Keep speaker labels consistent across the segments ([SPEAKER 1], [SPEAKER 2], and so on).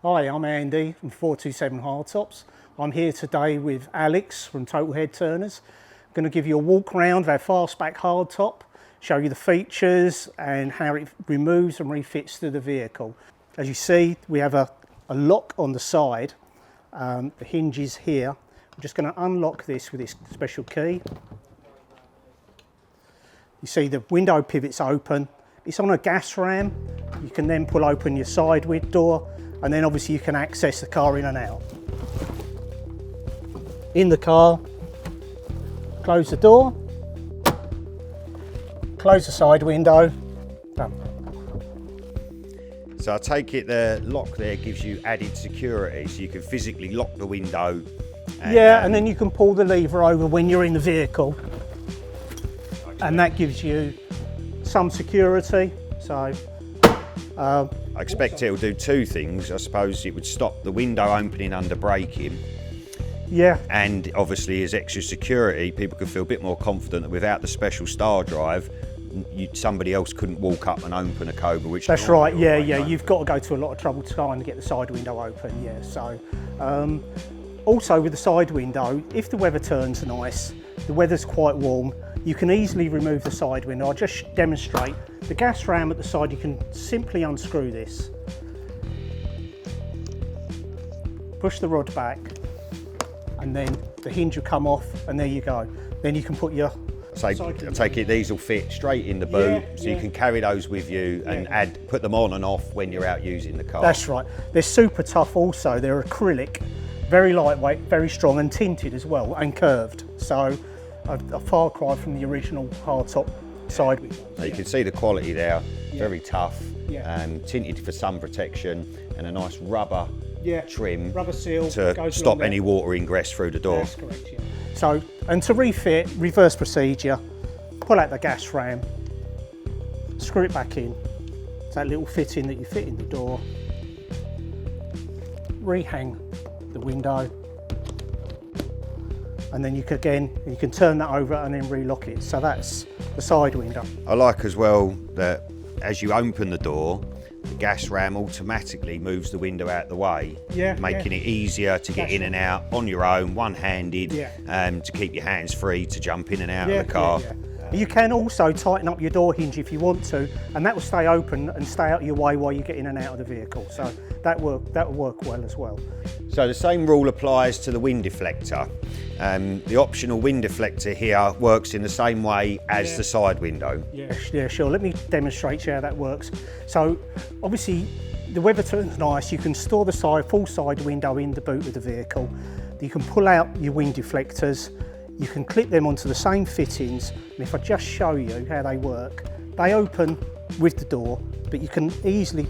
[SPEAKER 1] Hi, I'm Andy from 427Hardtops. I'm here today with Alex from TotalHeadturners. I'm going to give you a walk around of our Fastback hardtop, show you the features and how it removes and refits to the vehicle. As you see, we have a lock on the side, the hinges here. I'm just going to unlock this with this special key. You see the window pivot's open. It's on a gas ram. You can then pull open your side window door, and then obviously you can access the car in and out. In the car, close the door, close the side window, done.
[SPEAKER 2] So I take it the lock there gives you added security, so you can physically lock the window.
[SPEAKER 1] And then you can pull the lever over when you're in the vehicle, and that gives you some security. So
[SPEAKER 2] I expect it'll do two things. I suppose it would stop the window opening under braking.
[SPEAKER 1] Yeah.
[SPEAKER 2] And obviously as extra security, people can feel a bit more confident that without the special star drive, somebody else couldn't walk up and open a Cobra, which...
[SPEAKER 1] That's right, yeah. You've got to go to a lot of trouble trying to get the side window open, yeah. So, also with the side window, if the weather turns nice, the weather's quite warm, you can easily remove the side window. I'll just demonstrate. The gas ram at the side, you can simply unscrew this. Push the rod back, and then the hinge will come off, and there you go. Then you can put your...
[SPEAKER 2] I take it these will fit straight in the boot, so you can carry those with you and put them on and off when you're out using the car.
[SPEAKER 1] That's right. They're super tough also. They're acrylic, very lightweight, very strong, and tinted as well, and curved. So a far cry from the original hardtop side window.
[SPEAKER 2] You can see the quality there, very tough, tinted for sun protection, and a nice rubber trim,
[SPEAKER 1] rubber seal
[SPEAKER 2] to stop any water ingress through the door.
[SPEAKER 1] That's correct, yeah. So, and to refit, reverse procedure, pull out the gas ram, screw it back in. It's that little fitting that you fit in the door. Rehang the window, and then you can turn that over and then relock it. So that's the side window.
[SPEAKER 2] I like as well that as you open the door, the gas ram automatically moves the window out the way, making it easier to get in and out on your own, one-handed, to keep your hands free to jump in and out of the car.
[SPEAKER 1] You can also tighten up your door hinge if you want to, and that will stay open and stay out of your way while you get in and out of the vehicle. So that will work well as well.
[SPEAKER 2] So the same rule applies to the wind deflector. The optional wind deflector here works in the same way as the side window.
[SPEAKER 1] Yeah, sure. Let me demonstrate how that works. So obviously the weather turns nice, you can store the full side window in the boot of the vehicle. You can pull out your wind deflectors. You can clip them onto the same fittings, and if I just show you how they work, they open with the door, but you can easily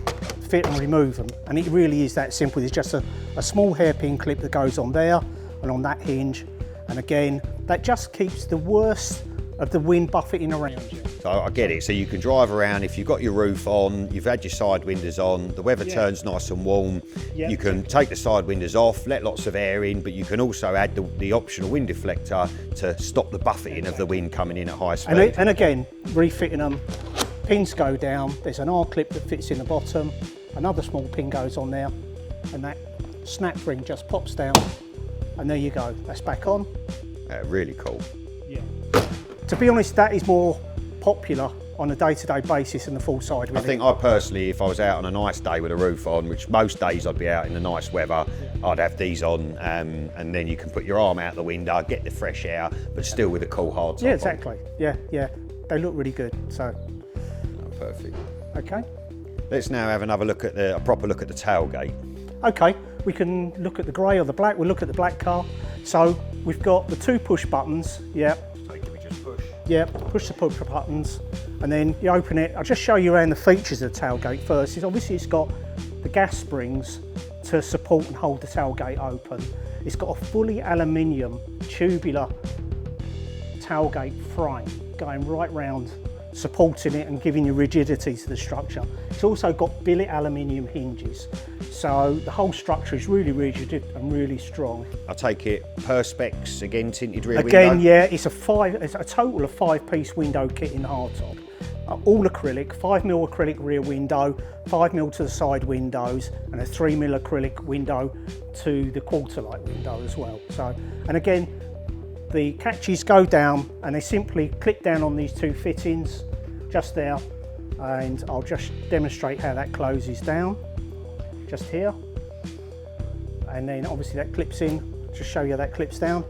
[SPEAKER 1] fit and remove them, and it really is that simple. There's just a small hairpin clip that goes on there and on that hinge, and again, that just keeps the worst of the wind buffeting around you.
[SPEAKER 2] So I get it, so you can drive around, if you've got your roof on, you've had your side windows on, the weather turns nice and warm, you can take the side windows off, let lots of air in, but you can also add the optional wind deflector to stop the buffeting of the wind coming in at high speed.
[SPEAKER 1] And again, refitting them, pins go down, there's an R-clip that fits in the bottom, another small pin goes on there, and that snap ring just pops down, and there you go, that's back on.
[SPEAKER 2] Really cool.
[SPEAKER 1] Yeah. To be honest, that is more popular on a day-to-day basis than the full side window.
[SPEAKER 2] I think I personally, if I was out on a nice day with a roof on, which most days I'd be out in the nice weather, I'd have these on, and then you can put your arm out the window, get the fresh air, but still with a cool hardtop.
[SPEAKER 1] Yeah, exactly. On. Yeah. They look really good. So.
[SPEAKER 2] Oh, perfect.
[SPEAKER 1] Okay.
[SPEAKER 2] Let's now have another look at a proper look at the tailgate.
[SPEAKER 1] Okay, we can look at the grey or the black. We'll look at the black car. So we've got the two push buttons. Push the push buttons, and then you open it. I'll just show you around the features of the tailgate first. Obviously it's got the gas springs to support and hold the tailgate open. It's got a fully aluminium tubular tailgate frame going right round, supporting it and giving you rigidity to the structure. It's also got billet aluminium hinges, so the whole structure is really rigid and really strong.
[SPEAKER 2] I take it Perspex, again tinted rear window?
[SPEAKER 1] Again, yeah, it's a total of 5-piece window kit in hardtop. all acrylic, 5mm acrylic rear window, 5mm to the side windows, and a 3mm acrylic window to the quarter light window as well. So, and again, the catches go down and they simply clip down on these two fittings just there, and I'll just demonstrate how that closes down just here, and then obviously that clips in. Just show you that clips down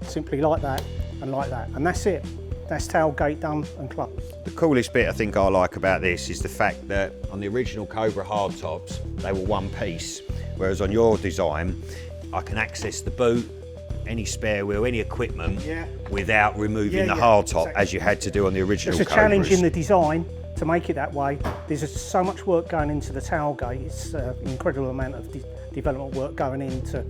[SPEAKER 1] simply like that, and that's it. That's tailgate done and closed.
[SPEAKER 2] The coolest bit I think I like about this is the fact that on the original Cobra hardtops, they were one piece, whereas on your design, I can access the boot, any spare wheel, any equipment, without removing the hardtop, as you had to do on the original
[SPEAKER 1] It's a challenge in the design to make it that way. There's so much work going into the tailgate. It's an incredible amount of development work going into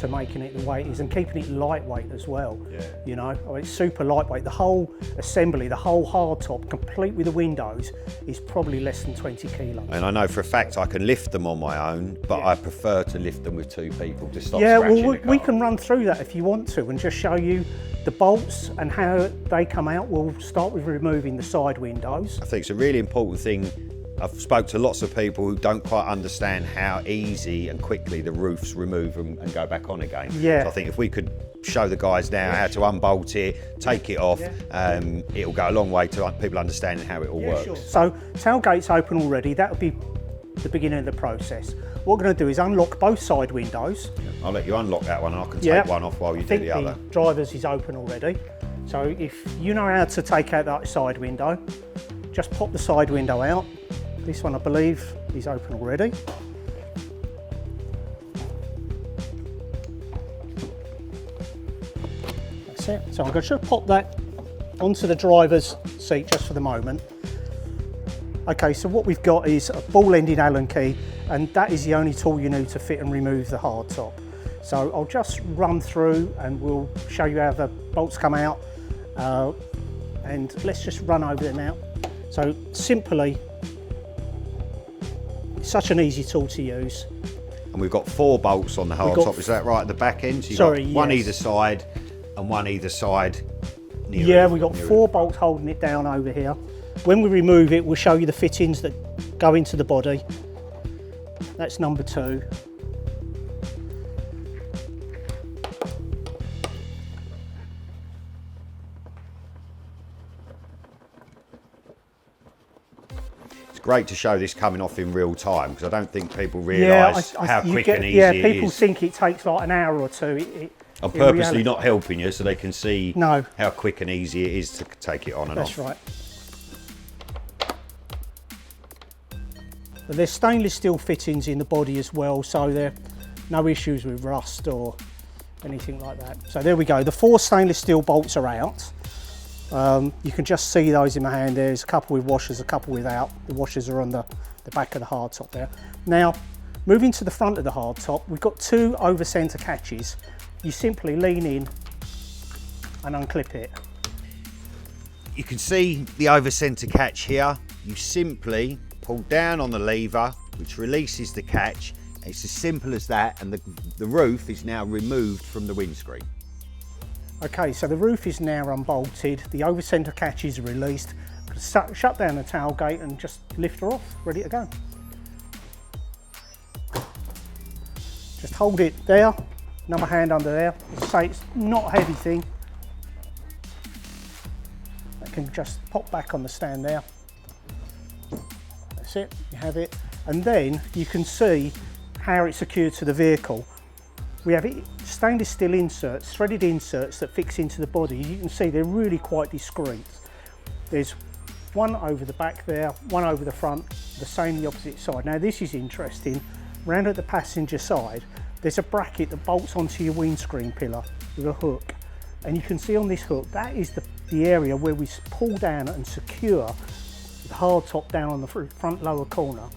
[SPEAKER 1] making it the way it is, and keeping it lightweight as well. You know, it's super lightweight. The whole assembly, the whole hardtop, complete with the windows, is probably less than 20 kilos.
[SPEAKER 2] And I know for a fact I can lift them on my own, but I prefer to lift them with two people to stop scratching the car.
[SPEAKER 1] We can run through that if you want to, and just show you the bolts and how they come out. We'll start with removing the side windows.
[SPEAKER 2] I think it's a really important thing. I've spoke to lots of people who don't quite understand how easy and quickly the roofs remove and go back on again. So I think if we could show the guys now how to unbolt it, take it off, it'll go a long way to people understanding how it all works.
[SPEAKER 1] Sure. So tailgate's open already. That would be the beginning of the process. What we're going to do is unlock both side windows.
[SPEAKER 2] I'll let you unlock that one and I can take one off while you do the other.
[SPEAKER 1] The driver's is open already. So if you know how to take out that side window, just pop the side window out. This one, I believe, is open already. That's it. So I'm going to pop that onto the driver's seat just for the moment. Okay, so what we've got is a ball-ended Allen key, and that is the only tool you need to fit and remove the hardtop. So I'll just run through and we'll show you how the bolts come out, and let's just run over them now. So simply, it's such an easy tool to use.
[SPEAKER 2] And we've got 4 bolts on the hardtop, is that right, at the back end? So you've got one either side and one either side.
[SPEAKER 1] We've got 4 bolts holding it down over here. When we remove it, we'll show you the fittings that go into the body. That's number 2.
[SPEAKER 2] Great to show this coming off in real time, because I don't think people realise how quick and easy it is.
[SPEAKER 1] People think it takes like an hour or two.
[SPEAKER 2] I'm purposely not helping you so they can see how quick and easy it is to take it on and off.
[SPEAKER 1] That's right. But there's stainless steel fittings in the body as well, so there are no issues with rust or anything like that. So there we go. The 4 stainless steel bolts are out. You can just see those in my hand. There's a couple with washers, a couple without. The washers are on the back of the hardtop there. Now, moving to the front of the hardtop, we've got 2 over centre catches. You simply lean in and unclip it.
[SPEAKER 2] You can see the over centre catch here. You simply pull down on the lever, which releases the catch. It's as simple as that, and the roof is now removed from the windscreen.
[SPEAKER 1] Okay, so the roof is now unbolted, the over centre catches are released. Shut down the tailgate and just lift her off, ready to go. Just hold it there, another hand under there. As I say, it's not a heavy thing. That can just pop back on the stand there. That's it, you have it. And then you can see how it's secured to the vehicle. We have stainless steel inserts, threaded inserts that fix into the body. You can see they're really quite discreet. There's one over the back there, one over the front, the same the opposite side. Now this is interesting. Round at the passenger side, there's a bracket that bolts onto your windscreen pillar with a hook. And you can see on this hook, that is the area where we pull down and secure the hardtop down on the front lower corner.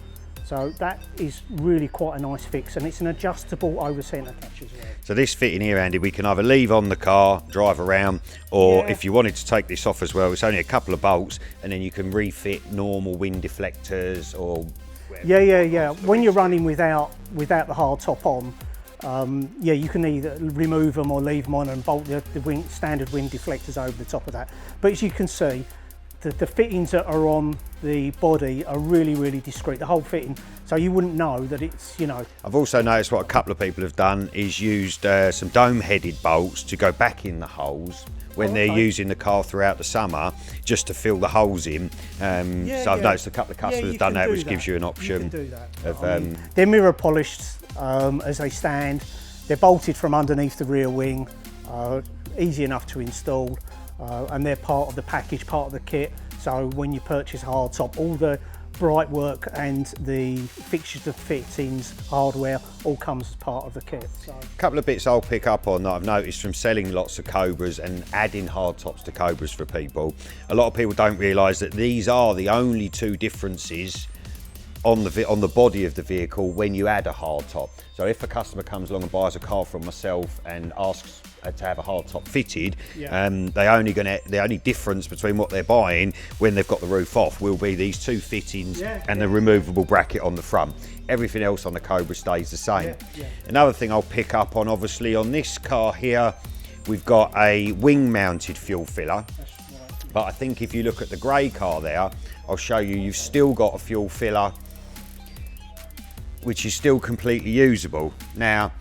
[SPEAKER 1] So that is really quite a nice fix, and it's an adjustable over centre catch as well.
[SPEAKER 2] So this fitting here, Andy, we can either leave on the car, drive around, or if you wanted to take this off as well, it's only a couple of bolts, and then you can refit normal wind deflectors or whatever. When you're running without the hardtop on,
[SPEAKER 1] you can either remove them or leave them on and bolt the standard wind deflectors over the top of that. But as you can see, the fittings that are on the body are really, really discreet, the whole fitting, so you wouldn't know that it's, you know.
[SPEAKER 2] I've also noticed what a couple of people have done is used some dome-headed bolts to go back in the holes when they're using the car throughout the summer, just to fill the holes in. So I've noticed a couple of customers have done that, which gives you an option.
[SPEAKER 1] You can do that.
[SPEAKER 2] Of,
[SPEAKER 1] they're mirror polished as they stand. They're bolted from underneath the rear wing, easy enough to install, and they're part of the package, part of the kit. So when you purchase a hardtop, all the bright work and the fixtures, the fittings, hardware, all comes as part of the kit. So.
[SPEAKER 2] A couple of bits I'll pick up on that I've noticed from selling lots of Cobras and adding hardtops to Cobras for people. A lot of people don't realise that these are the only two differences on the body of the vehicle when you add a hardtop. So if a customer comes along and buys a car from myself and asks to have a hardtop fitted, the only difference between what they're buying when they've got the roof off will be these two fittings and the removable bracket on the front. Everything else on the Cobra stays the same. Another thing I'll pick up on, obviously on this car here, we've got a wing mounted fuel filler. But I think if you look at the grey car there, I'll show you, you've still got a fuel filler which is still completely usable. Now,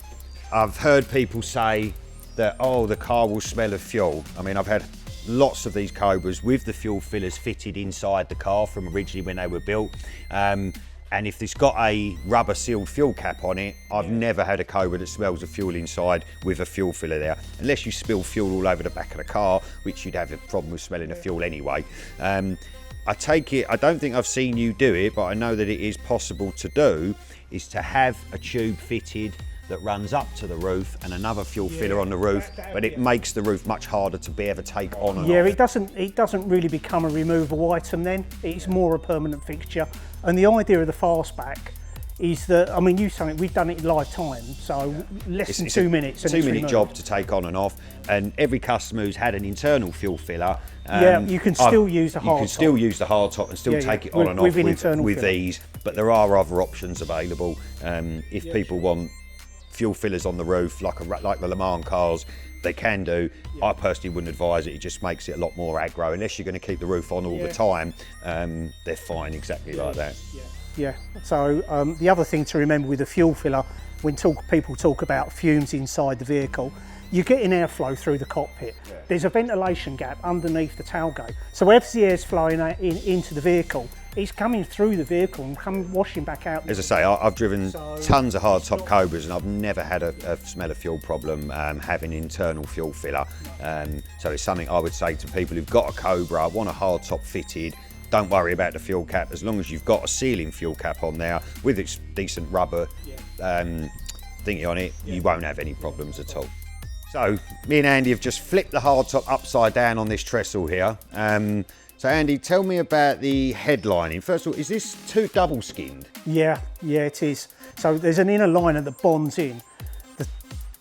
[SPEAKER 2] I've heard people say that, oh, the car will smell of fuel. I mean, I've had lots of these Cobras with the fuel fillers fitted inside the car from originally when they were built. And if it's got a rubber sealed fuel cap on it, I've never had a Cobra that smells of fuel inside with a fuel filler there. Unless you spill fuel all over the back of the car, which you'd have a problem with smelling of fuel anyway. I take it, I don't think I've seen you do it, but I know that it is possible to do, is to have a tube fitted that runs up to the roof and another fuel filler on the roof, but it makes the roof much harder to be able to take on and off.
[SPEAKER 1] It doesn't really become a removable item then. It's more a permanent fixture. And the idea of the Fastback is that, I mean, we've done it in live time, so less than 2 minutes.
[SPEAKER 2] It's a 2-minute job to take on and off, and every customer who's had an internal fuel filler,
[SPEAKER 1] you can still use the hardtop.
[SPEAKER 2] You can still use the hardtop and still take it on and off with these, but there are other options available. If people want fuel fillers on the roof, like the Le Mans cars, they can do. I personally wouldn't advise it. It just makes it a lot more aggro. Unless you're going to keep the roof on all the time, they're fine exactly like that.
[SPEAKER 1] Yeah, so the other thing to remember with the fuel filler, when people talk about fumes inside the vehicle, you're getting airflow through the cockpit. There's a ventilation gap underneath the tailgate. So as the air's flowing into the vehicle, it's coming through the vehicle and washing back out.
[SPEAKER 2] As I say, I've driven tons of hardtop Cobras and I've never had a smell of fuel problem having internal fuel filler. So it's something I would say to people who've got a Cobra, want a hardtop fitted, don't worry about the fuel cap. As long as you've got a sealing fuel cap on there with its decent rubber thingy on it, you won't have any problems at all. So me and Andy have just flipped the hardtop upside down on this trestle here. So Andy, tell me about the headlining. First of all, is this double skinned?
[SPEAKER 1] Yeah, it is. So there's an inner liner that bonds in. That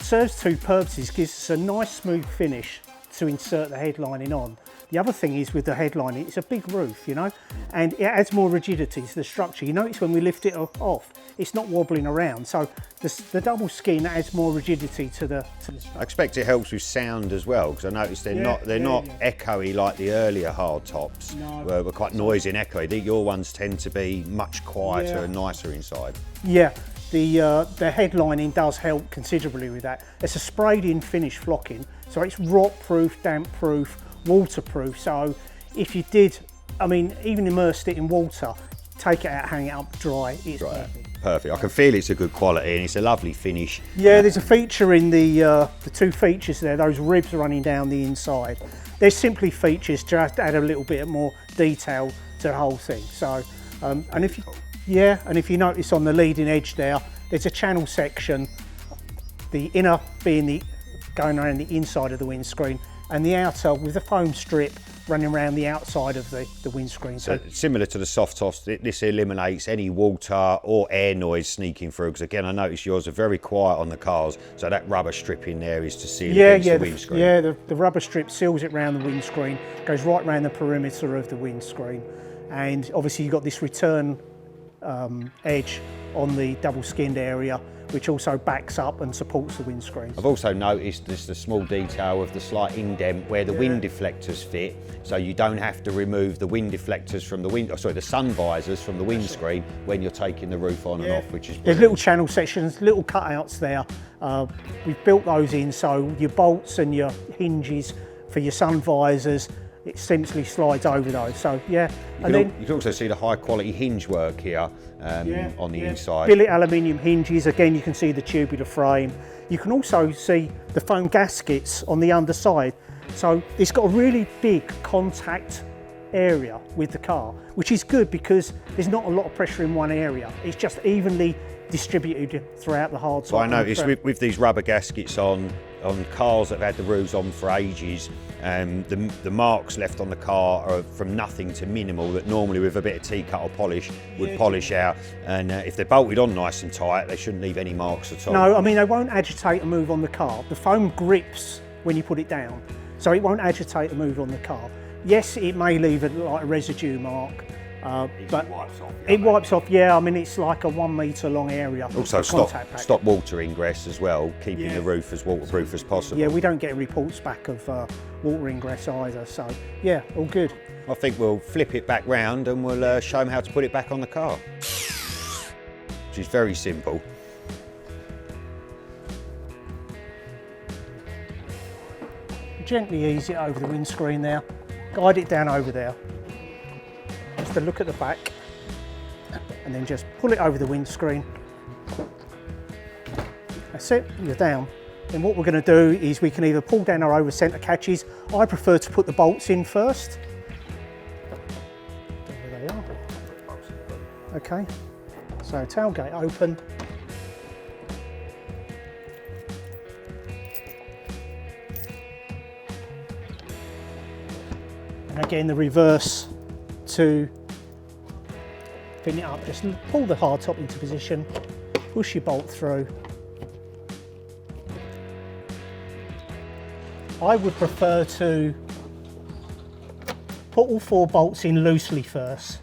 [SPEAKER 1] serves two purposes, gives us a nice smooth finish to insert the headlining on. The other thing is with the headlining, it's a big roof, you know, and it adds more rigidity to the structure. You notice when we lift it off, it's not wobbling around. So the double skin adds more rigidity to the structure.
[SPEAKER 2] I expect it helps with sound as well, because I noticed they're not echoey like the earlier hardtops. Were quite noisy and echoey. Your ones tend to be much quieter and nicer inside.
[SPEAKER 1] Yeah, the headlining does help considerably with that. It's a sprayed in finish flocking, so it's rot proof, damp proof, waterproof. So if you did, I mean, even immersed it in water, take it out, hang it up dry, it's
[SPEAKER 2] perfect. I can feel it's a good quality and it's a lovely finish.
[SPEAKER 1] Yeah, there's a feature in the two features there, those ribs running down the inside. They're simply features to add a little bit more detail to the whole thing. So, and if you notice on the leading edge there's a channel section, the inner being going around the inside of the windscreen, and the outer with the foam strip running around the outside of the windscreen.
[SPEAKER 2] So similar to the soft tops, this eliminates any water or air noise sneaking through, because again I noticed yours are very quiet on the cars, so that rubber strip in there is to seal against the windscreen.
[SPEAKER 1] The rubber strip seals it around the windscreen, goes right around the perimeter of the windscreen, and obviously you've got this return edge on the double skinned area, which also backs up and supports the windscreen.
[SPEAKER 2] I've also noticed just the small detail of the slight indent where the wind deflectors fit, so you don't have to remove the wind deflectors from the sun visors from the windscreen when you're taking the roof on and off, which is brilliant.
[SPEAKER 1] There's little channel sections, little cutouts there. We've built those in, so your bolts and your hinges for your sun visors, it essentially slides over those. So yeah,
[SPEAKER 2] you can also see the high quality hinge work here on the inside.
[SPEAKER 1] Billet aluminium hinges. Again, you can see the tubular frame. You can also see the foam gaskets on the underside. So it's got a really big contact area with the car, which is good because there's not a lot of pressure in one area. It's just evenly distributed throughout the hardtop.
[SPEAKER 2] So I noticed with these rubber gaskets on cars that have had the roofs on for ages, the marks left on the car are from nothing to minimal that normally with a bit of T-cut or polish would polish out, and if they're bolted on nice and tight they shouldn't leave any marks at all.
[SPEAKER 1] No, I mean they won't agitate and move on the car. The foam grips when you put it down, so it won't agitate and move on the car. Yes, it may leave a residue mark, but it wipes off. Yeah, I mean it's like a 1 metre long area.
[SPEAKER 2] Also stop water ingress as well, keeping the roof as waterproof as possible.
[SPEAKER 1] Yeah, we don't get reports back of water ingress either, so yeah, all good.
[SPEAKER 2] I think we'll flip it back round and we'll show them how to put it back on the car, which is very simple.
[SPEAKER 1] Gently ease it over the windscreen there, guide it down over there. Just to look at the back, and then just pull it over the windscreen. That's it, you're down. Then what we're going to do is we can either pull down our over centre catches. I prefer to put the bolts in first. There they are. Okay, so tailgate open. And again, the reverse to pin it up, just pull the hardtop into position, push your bolt through. I would prefer to put all 4 bolts in loosely first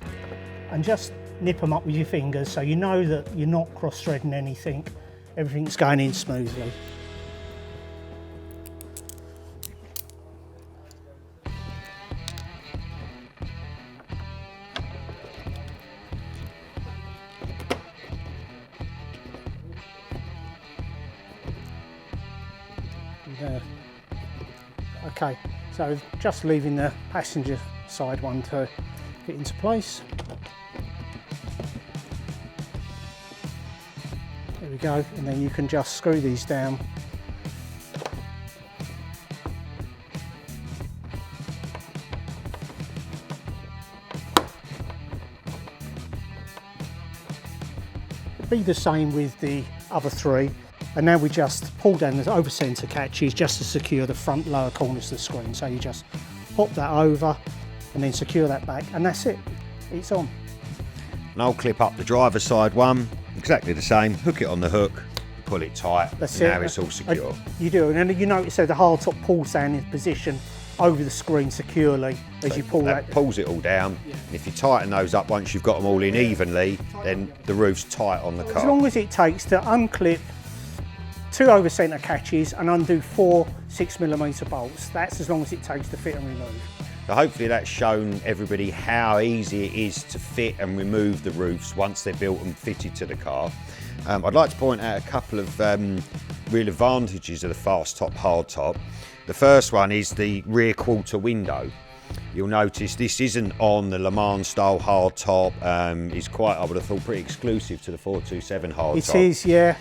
[SPEAKER 1] and just nip them up with your fingers so you know that you're not cross-threading anything, everything's going in smoothly. Okay, so just leaving the passenger side one to fit into place. There we go, and then you can just screw these down. Be the same with the other 3. And now we just pull down the over centre catches just to secure the front lower corners of the screen. So you just pop that over and then secure that back, and that's it, it's on.
[SPEAKER 2] And I'll clip up the driver's side one, exactly the same, hook it on the hook, pull it tight,
[SPEAKER 1] that's
[SPEAKER 2] and now it's all secure.
[SPEAKER 1] You do, and then you notice that the hardtop pulls down in position over the screen securely as you pull that.
[SPEAKER 2] Pulls it all down. Yeah. If you tighten those up once you've got them all in evenly, then the roof's tight on the car.
[SPEAKER 1] As long as it takes to unclip 2 over centre catches and undo 4 6mm bolts. That's as long as it takes to fit and remove.
[SPEAKER 2] So hopefully that's shown everybody how easy it is to fit and remove the roofs once they're built and fitted to the car. I'd like to point out a couple of real advantages of the Fastback hardtop. The first one is the rear quarter window. You'll notice this isn't on the Le Mans style hardtop. It's quite, I would have thought, pretty exclusive to the 427 hardtop.
[SPEAKER 1] It is, yeah.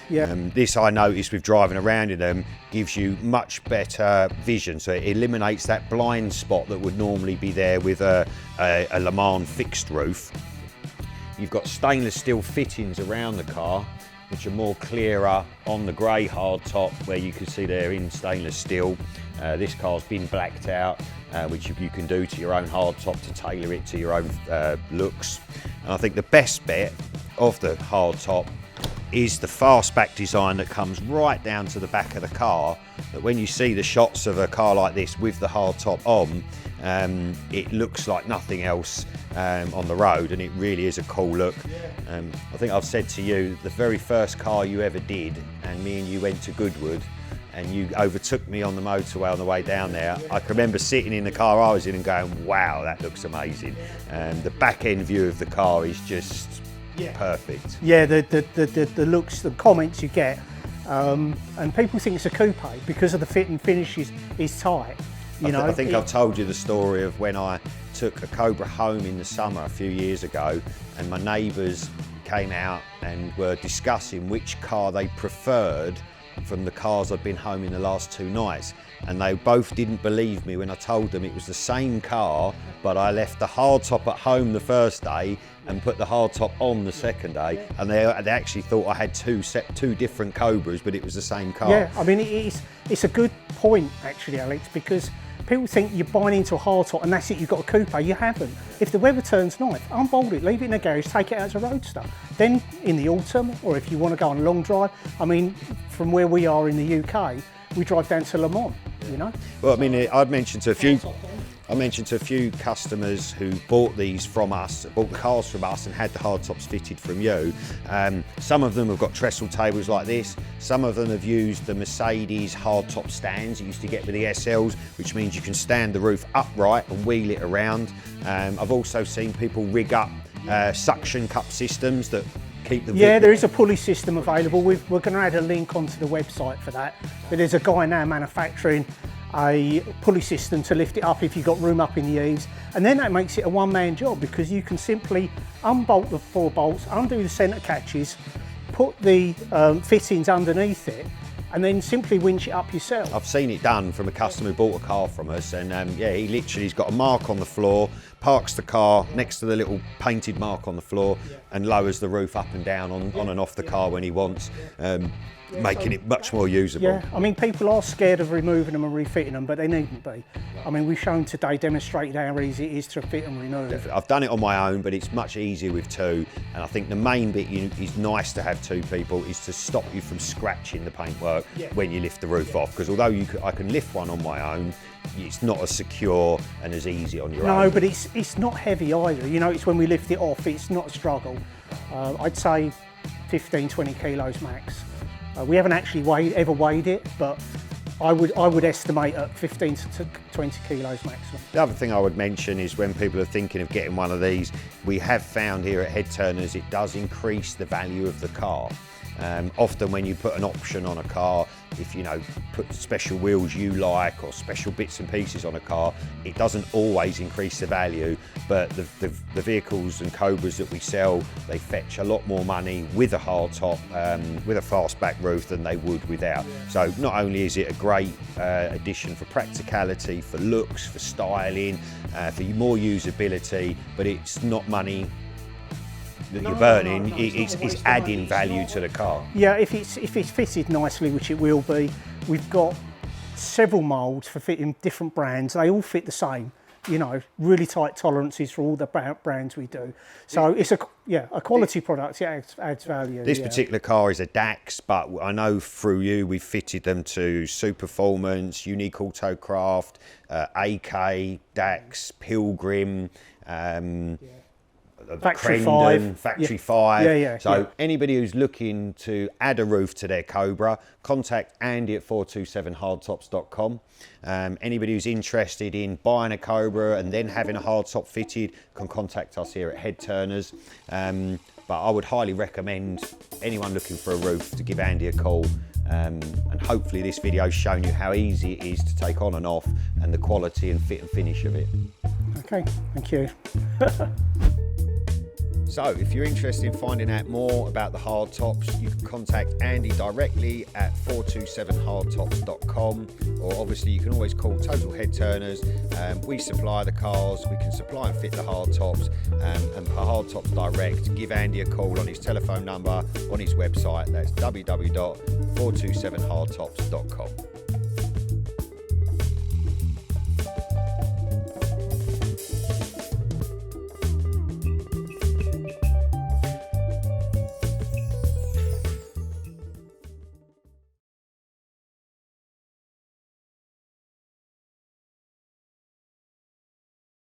[SPEAKER 2] This I noticed with driving around in them gives you much better vision, so it eliminates that blind spot that would normally be there with a Le Mans fixed roof. You've got stainless steel fittings around the car, which are more clearer on the grey hardtop, where you can see they're in stainless steel. This car's been blacked out, which you can do to your own hardtop to tailor it to your own looks. And I think the best bit of the hardtop is the Fastback design that comes right down to the back of the car, that when you see the shots of a car like this with the hardtop on, it looks like nothing else on the road, and it really is a cool look. I think I've said to you, the very first car you ever did, and me and you went to Goodwood, and you overtook me on the motorway on the way down there. I can remember sitting in the car I was in and going, wow, that looks amazing. The back end view of the car is just perfect.
[SPEAKER 1] Yeah, the looks, the comments you get, and people think it's a coupe because of the fit and finish is tight.
[SPEAKER 2] I think I've told you the story of when I took a Cobra home in the summer a few years ago, and my neighbours came out and were discussing which car they preferred from the cars I'd been home in the last 2 nights, and they both didn't believe me when I told them it was the same car, but I left the hardtop at home the first day and put the hardtop on the second day, and they actually thought I had two different Cobras, but it was the same car.
[SPEAKER 1] Yeah, I mean it's a good point actually, Alex, because people think you're buying into a hardtop and that's it, you've got a coupe. You haven't. If the weather turns nice, unbolt it, leave it in the garage, take it out as a roadster. Then in the autumn, or if you want to go on a long drive, I mean, from where we are in the UK, we drive down to Le Mans, you know?
[SPEAKER 2] Well, I mean, I mentioned to a few customers who bought these from us, bought the cars from us and had the hardtops fitted from you. Some of them have got trestle tables like this. Some of them have used the Mercedes hardtop stands you used to get with the SLs, which means you can stand the roof upright and wheel it around. I've also seen people rig up suction cup systems that keep the...
[SPEAKER 1] Yeah, there is a pulley system available. We're going to add a link onto the website for that. But there's a guy now manufacturing a pulley system to lift it up if you've got room up in the eaves, and then that makes it a one-man job because you can simply unbolt the 4 bolts, undo the centre catches, put the fittings underneath it, and then simply winch it up yourself.
[SPEAKER 2] I've seen it done from a customer who bought a car from us, and yeah, he's got a mark on the floor, parks the car next to the little painted mark on the floor, and lowers the roof up and down on and off the car when he wants. Making it much more usable.
[SPEAKER 1] Yeah, I mean, people are scared of removing them and refitting them, but they needn't be. I mean, we've shown today, demonstrated how easy it is to fit and remove.
[SPEAKER 2] Definitely. I've done it on my own, but it's much easier with 2. And I think the main bit is nice to have 2 people is to stop you from scratching the paintwork when you lift the roof off. Because although I can lift one on my own, it's not as secure and as easy on your own.
[SPEAKER 1] No, but it's not heavy either. You know, it's when we lift it off, it's not a struggle. I'd say 15, 20 kilos max. We haven't actually ever weighed it, but I would estimate at 15 to 20 kilos maximum.
[SPEAKER 2] The other thing I would mention is when people are thinking of getting one of these, we have found here at Head Turners it does increase the value of the car. Often when you put an option on a car, if you put special wheels you like or special bits and pieces on a car, it doesn't always increase the value, but the vehicles and Cobras that we sell, they fetch a lot more money with a hardtop, with a fastback roof than they would without. So not only is it a great addition for practicality, for looks, for styling, for more usability, but it's not money that you're burning, it's adding value to the car.
[SPEAKER 1] Yeah, if it's fitted nicely, which it will be, we've got several moulds for fitting different brands. They all fit the same, really tight tolerances for all the brands we do. So it's a quality product, it adds value.
[SPEAKER 2] This particular car is a DAX, but I know through you we've fitted them to Superformance, Unique Autocraft, AK, DAX, Pilgrim,
[SPEAKER 1] Factory
[SPEAKER 2] Crendon,
[SPEAKER 1] 5.
[SPEAKER 2] Factory 5.
[SPEAKER 1] So
[SPEAKER 2] anybody who's looking to add a roof to their Cobra, contact Andy at 427Hardtops.com. Anybody who's interested in buying a Cobra and then having a hardtop fitted can contact us here at Head Turners. But I would highly recommend anyone looking for a roof to give Andy a call. And hopefully this video's shown you how easy it is to take on and off and the quality and fit and finish of it.
[SPEAKER 1] Okay, thank you.
[SPEAKER 2] So if you're interested in finding out more about the hardtops, you can contact Andy directly at 427Hardtops.com, or obviously you can always call Total Head Turners. We supply the cars, we can supply and fit the hardtops, and for Hardtops Direct, give Andy a call on his telephone number on his website. That's www.427Hardtops.com.